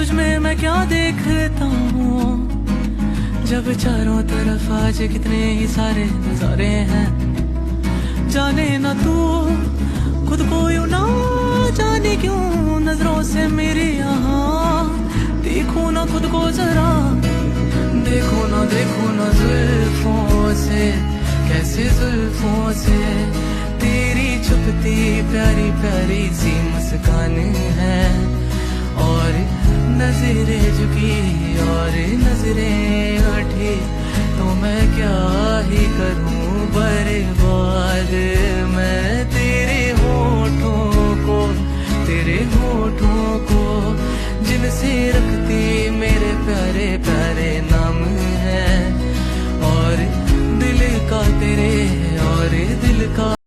तुझ में मैं क्या देखता हूँ, जब चारों तरफ आज कितने ही सारे नजारे हैं। जाने ना तू खुद को यूं ना जाने क्यों नजरों से मेरे यहाँ, देखो ना खुद को जरा, देखो ना जुल्फों से, कैसे जुल्फों से तेरी छुपती प्यारी प्यारी सी मुस्कान है। और नजरें झुकी और नजरें उठी तो मैं क्या ही करूं, बर्बाद मैं